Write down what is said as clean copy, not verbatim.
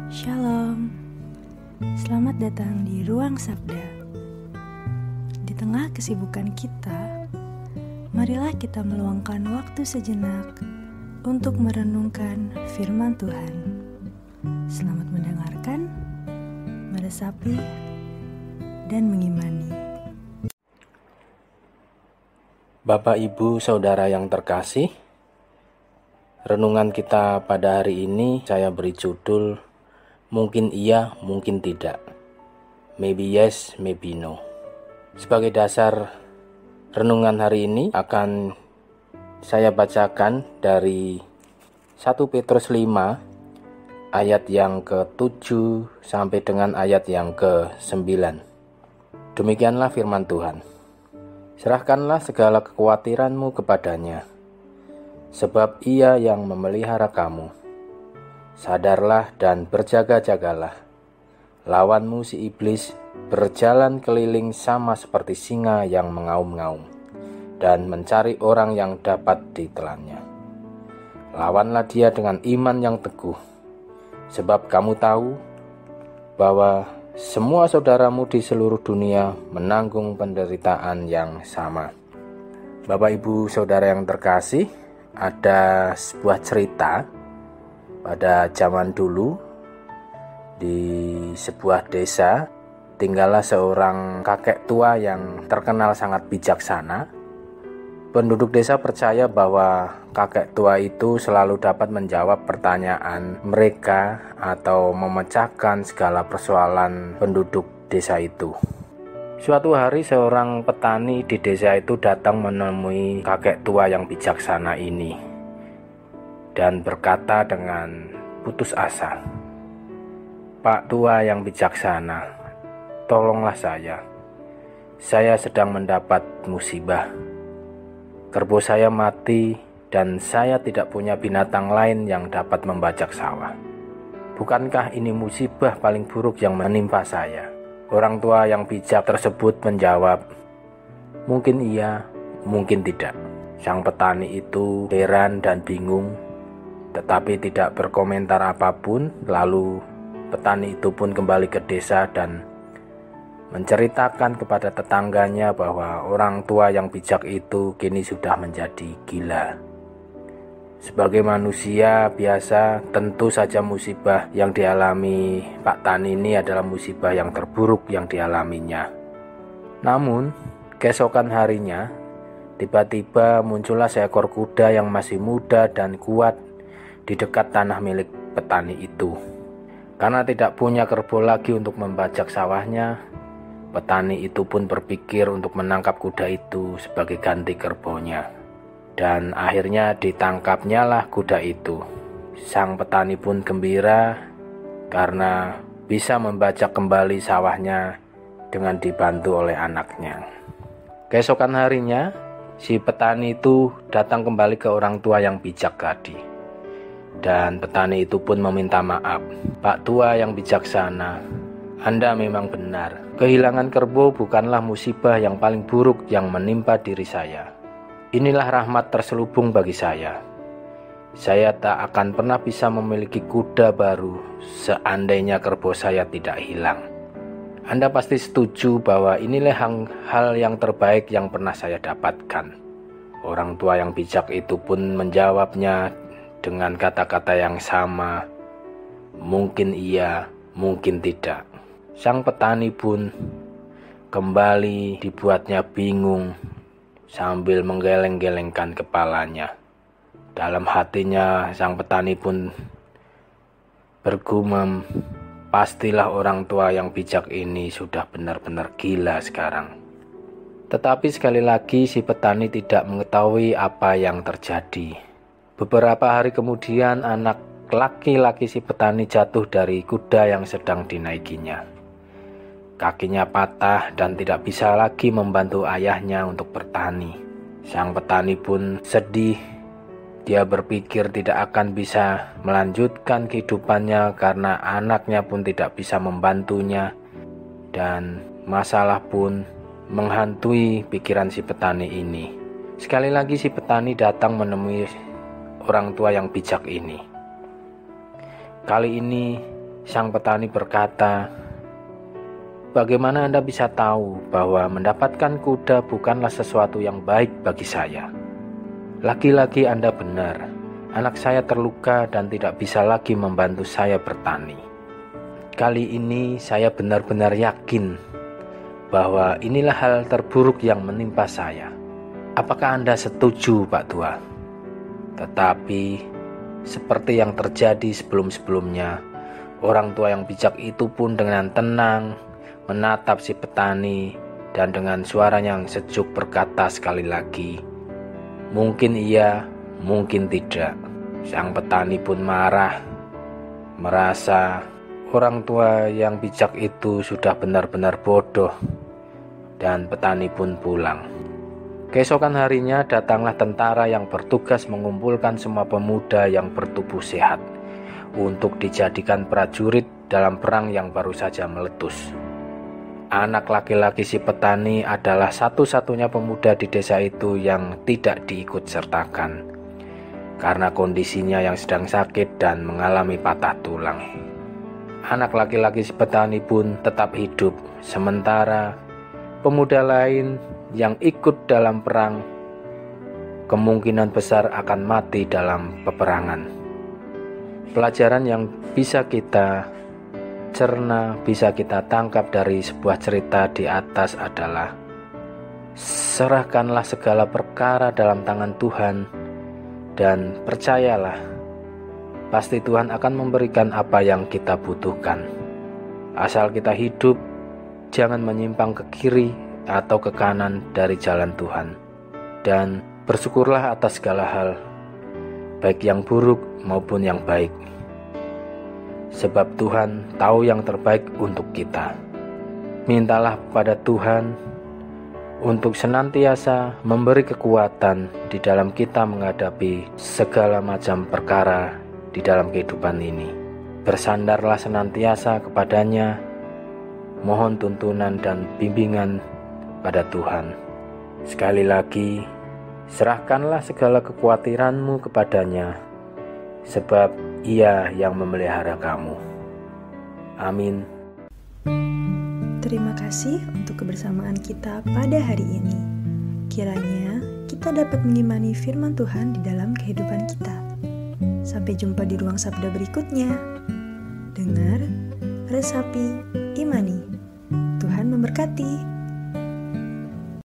Shalom, selamat datang di Ruang Sabda. Di tengah kesibukan kita, marilah kita meluangkan waktu sejenak untuk merenungkan firman Tuhan. Selamat mendengarkan, meresapi, dan mengimani. Bapak, Ibu, Saudara yang terkasih, renungan kita pada hari ini saya beri judul Mungkin Iya, Mungkin Tidak. Maybe yes, maybe no. Sebagai dasar renungan hari ini akan saya bacakan dari 1 Petrus 5 ayat yang ke-7 sampai dengan ayat yang ke-9. Demikianlah firman Tuhan. Serahkanlah segala kekhawatiranmu kepadanya, sebab Ia yang memelihara kamu. Sadarlah dan berjaga-jagalah. Lawanmu si iblis berjalan keliling sama seperti singa yang mengaum-ngaum dan mencari orang yang dapat ditelannya. Lawanlah dia dengan iman yang teguh, sebab kamu tahu bahwa semua saudaramu di seluruh dunia menanggung penderitaan yang sama. Bapak, Ibu, Saudara yang terkasih, ada sebuah cerita pada zaman dulu di sebuah desa tinggallah seorang kakek tua yang terkenal sangat bijaksana. Penduduk desa percaya bahwa kakek tua itu selalu dapat menjawab pertanyaan mereka atau memecahkan segala persoalan penduduk desa itu. Suatu hari seorang petani di desa itu datang menemui kakek tua yang bijaksana ini dan berkata dengan putus asa, "Pak tua yang bijaksana, tolonglah saya. Saya sedang mendapat musibah. Kerbau saya mati dan saya tidak punya binatang lain yang dapat membajak sawah. Bukankah ini musibah paling buruk yang menimpa saya?" Orang tua yang bijak tersebut menjawab, "Mungkin iya, mungkin tidak." Sang petani itu heran dan bingung, tetapi tidak berkomentar apapun. Lalu petani itu pun kembali ke desa dan menceritakan kepada tetangganya bahwa orang tua yang bijak itu kini sudah menjadi gila. Sebagai manusia biasa, tentu saja musibah yang dialami Pak Tani ini adalah musibah yang terburuk yang dialaminya. Namun, keesokan harinya, tiba-tiba muncullah seekor kuda yang masih muda dan kuat di dekat tanah milik petani itu. Karena tidak punya kerbau lagi untuk membajak sawahnya, petani itu pun berpikir untuk menangkap kuda itu sebagai ganti kerbaunya. Dan akhirnya ditangkapnya lah kuda itu. Sang petani pun gembira karena bisa membajak kembali sawahnya dengan dibantu oleh anaknya. Keesokan harinya, si petani itu datang kembali ke orang tua yang bijak tadi. Dan petani itu pun meminta maaf, "Pak tua yang bijaksana, Anda memang benar. Kehilangan kerbau bukanlah musibah yang paling buruk yang menimpa diri saya. Inilah rahmat terselubung bagi saya. Saya tak akan pernah bisa memiliki kuda baru seandainya kerbau saya tidak hilang. Anda pasti setuju bahwa inilah hal yang terbaik yang pernah saya dapatkan." Orang tua yang bijak itu pun menjawabnya dengan kata-kata yang sama, "Mungkin iya, mungkin tidak." Sang petani pun kembali dibuatnya bingung sambil menggeleng-gelengkan kepalanya. Dalam hatinya sang petani pun bergumam, "Pastilah orang tua yang bijak ini sudah benar-benar gila sekarang." Tetapi sekali lagi si petani tidak mengetahui apa yang terjadi. Beberapa hari kemudian anak laki-laki si petani jatuh dari kuda yang sedang dinaikinya. Kakinya patah dan tidak bisa lagi membantu ayahnya untuk bertani. Sang petani pun sedih. Dia berpikir tidak akan bisa melanjutkan kehidupannya karena anaknya pun tidak bisa membantunya. Dan masalah pun menghantui pikiran si petani ini. Sekali lagi si petani datang menemui orang tua yang bijak ini. Kali ini sang petani berkata, "Bagaimana Anda bisa tahu bahwa mendapatkan kuda bukanlah sesuatu yang baik bagi saya? Lagi-lagi Anda benar, anak saya terluka dan tidak bisa lagi membantu saya bertani. Kali ini saya benar-benar yakin bahwa inilah hal terburuk yang menimpa saya. Apakah Anda setuju, Pak Tua?" Tetapi seperti yang terjadi sebelum-sebelumnya, orang tua yang bijak itu pun dengan tenang menatap si petani dan dengan suara yang sejuk berkata sekali lagi, "Mungkin iya, mungkin tidak." Sang petani pun marah, merasa orang tua yang bijak itu sudah benar-benar bodoh, dan petani pun pulang. Keesokan harinya datanglah tentara yang bertugas mengumpulkan semua pemuda yang bertubuh sehat untuk dijadikan prajurit dalam perang yang baru saja meletus. Anak laki-laki si petani adalah satu-satunya pemuda di desa itu yang tidak diikut sertakan karena kondisinya yang sedang sakit dan mengalami patah tulang. Anak laki-laki si petani pun tetap hidup, sementara pemuda lain yang ikut dalam perang kemungkinan besar akan mati dalam peperangan. Pelajaran yang bisa kita cerna, bisa kita tangkap dari sebuah cerita di atas adalah serahkanlah segala perkara dalam tangan Tuhan dan percayalah, pasti Tuhan akan memberikan apa yang kita butuhkan. Asal kita hidup, jangan menyimpang ke kiri atau ke kanan dari jalan Tuhan, dan bersyukurlah atas segala hal, baik yang buruk maupun yang baik. Sebab Tuhan tahu yang terbaik untuk kita. Mintalah pada Tuhan untuk senantiasa memberi kekuatan di dalam kita menghadapi segala macam perkara di dalam kehidupan ini. Bersandarlah senantiasa kepadanya, mohon tuntunan dan bimbingan pada Tuhan. Sekali lagi, serahkanlah segala kekhawatiranmu kepadanya, sebab Ia yang memelihara kamu. Amin. Terima kasih untuk kebersamaan kita pada hari ini. Kiranya kita dapat mengimani firman Tuhan di dalam kehidupan kita. Sampai jumpa di ruang sabda berikutnya. Dengar, resapi, imani. Tuhan memberkati.